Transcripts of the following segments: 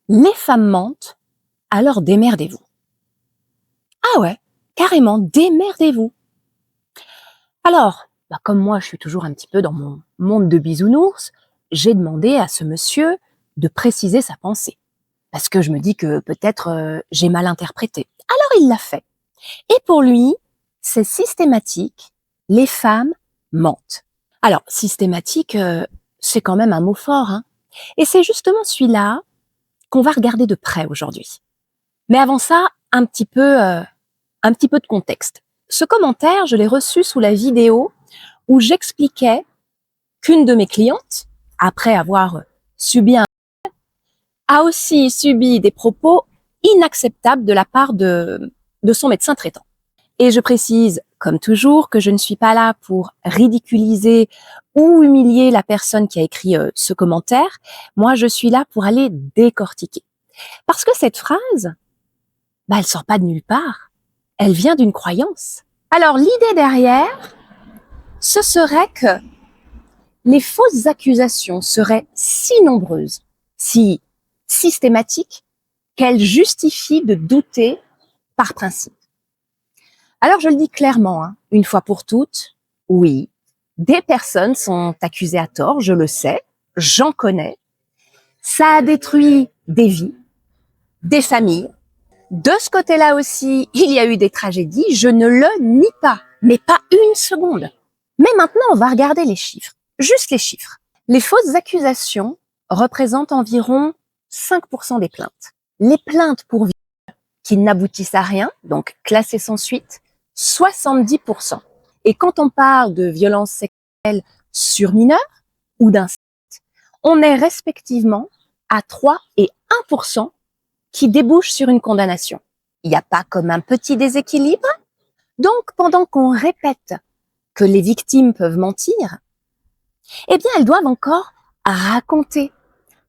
Les femmes mentent, alors démerdez-vous. Ah ouais, carrément, démerdez-vous. Alors, comme moi je suis toujours un petit peu dans mon monde de bisounours, j'ai demandé à ce monsieur de préciser sa pensée. Parce que je me dis que peut-être j'ai mal interprété. Alors il l'a fait. Et pour lui, c'est systématique, les femmes mentent. Alors, systématique, c'est quand même un mot fort, hein. Et c'est justement celui-là qu'on va regarder de près aujourd'hui. Mais avant ça, un petit peu de contexte. Ce commentaire, je l'ai reçu sous la vidéo où j'expliquais qu'une de mes clientes, après avoir subi a aussi subi des propos inacceptables de la part de son médecin traitant. Et je précise, comme toujours, que je ne suis pas là pour ridiculiser ou humilier la personne qui a écrit ce commentaire. Moi, je suis là pour aller décortiquer. Parce que cette phrase, elle sort pas de nulle part. Elle vient d'une croyance. Alors, l'idée derrière, ce serait que les fausses accusations seraient si nombreuses, si systématiques, qu'elles justifient de douter par principe. Alors, je le dis clairement, une fois pour toutes, oui, des personnes sont accusées à tort, je le sais, j'en connais. Ça a détruit des vies, des familles. De ce côté-là aussi, il y a eu des tragédies, je ne le nie pas, mais pas une seconde. Mais maintenant, on va regarder les chiffres, juste les chiffres. Les fausses accusations représentent environ 5% des plaintes. Les plaintes pour viol qui n'aboutissent à rien, donc classées sans suite, 70%. Et quand on parle de violences sexuelles sur mineurs ou d'inceste, on est respectivement à 3 et 1% qui débouchent sur une condamnation. Il n'y a pas comme un petit déséquilibre. Donc, pendant qu'on répète que les victimes peuvent mentir, eh bien, elles doivent encore raconter,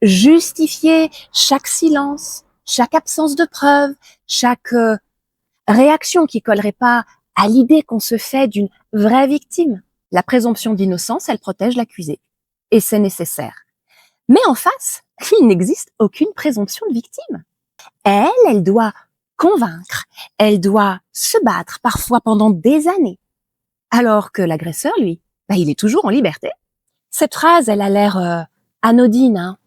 justifier chaque silence, chaque absence de preuve, chaque réaction qui collerait pas à l'idée qu'on se fait d'une vraie victime. La présomption d'innocence, elle protège l'accusé. Et c'est nécessaire. Mais en face, il n'existe aucune présomption de victime. Elle doit convaincre, elle doit se battre, parfois pendant des années. Alors que l'agresseur, lui, il est toujours en liberté. Cette phrase, elle a l'air anodine, hein.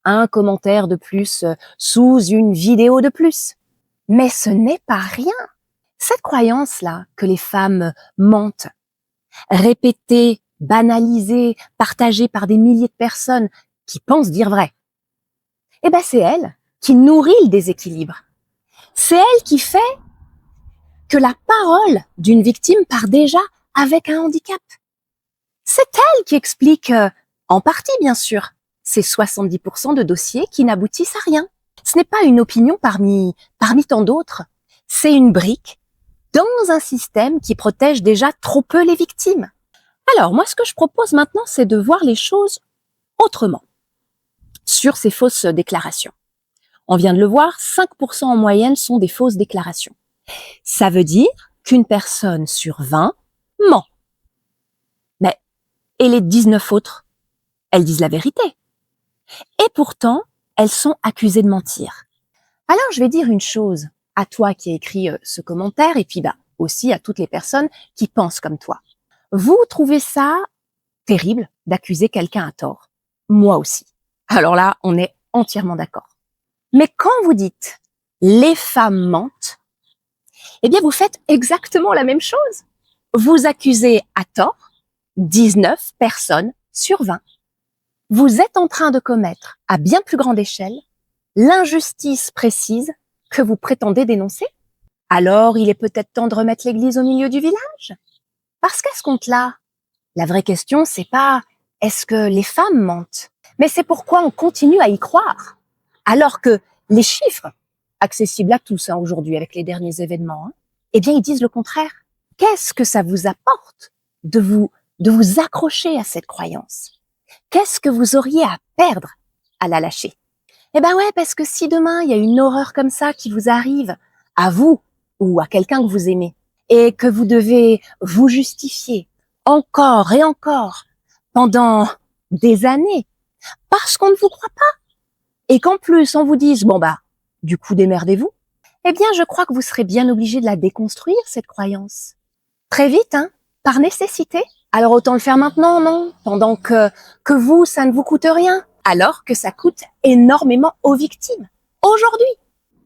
Un commentaire de plus sous une vidéo de plus. Mais ce n'est pas rien. Cette croyance-là que les femmes mentent, répétée, banalisée, partagée par des milliers de personnes qui pensent dire vrai, c'est elle qui nourrit le déséquilibre. C'est elle qui fait que la parole d'une victime part déjà avec un handicap. C'est elle qui explique, en partie bien sûr, ces 70% de dossiers qui n'aboutissent à rien. Ce n'est pas une opinion parmi tant d'autres, c'est une brique dans un système qui protège déjà trop peu les victimes. Alors moi, ce que je propose maintenant, c'est de voir les choses autrement sur ces fausses déclarations. On vient de le voir, 5% en moyenne sont des fausses déclarations. Ça veut dire qu'une personne sur 20 ment. Mais, et les 19 autres, elles disent la vérité. Et pourtant, elles sont accusées de mentir. Alors, je vais dire une chose à toi qui as écrit ce commentaire, et puis aussi à toutes les personnes qui pensent comme toi. Vous trouvez ça terrible d'accuser quelqu'un à tort? Moi aussi. Alors là, on est entièrement d'accord. Mais quand vous dites « les femmes mentent », eh bien, vous faites exactement la même chose. Vous accusez à tort 19 personnes sur 20. Vous êtes en train de commettre, à bien plus grande échelle, l'injustice précise que vous prétendez dénoncer. Alors, il est peut-être temps de remettre l'église au milieu du village. Parce qu'à ce compte-là, la vraie question, c'est pas « est-ce que les femmes mentent ?» mais c'est pourquoi on continue à y croire. Alors que les chiffres, accessibles à tous aujourd'hui avec les derniers événements, eh bien, ils disent le contraire. Qu'est-ce que ça vous apporte de vous accrocher à cette croyance? Qu'est-ce que vous auriez à perdre à la lâcher? Ouais, parce que si demain, il y a une horreur comme ça qui vous arrive, à vous ou à quelqu'un que vous aimez, et que vous devez vous justifier encore et encore pendant des années, parce qu'on ne vous croit pas, et qu'en plus on vous dise, bon bah, du coup démerdez-vous, eh bien je crois que vous serez bien obligé de la déconstruire, cette croyance. Très vite, hein, par nécessité. Alors autant le faire maintenant, non? Pendant que vous, ça ne vous coûte rien, alors que ça coûte énormément aux victimes. Aujourd'hui.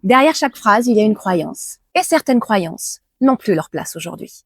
Derrière chaque phrase, il y a une croyance. Et certaines croyances n'ont plus leur place aujourd'hui.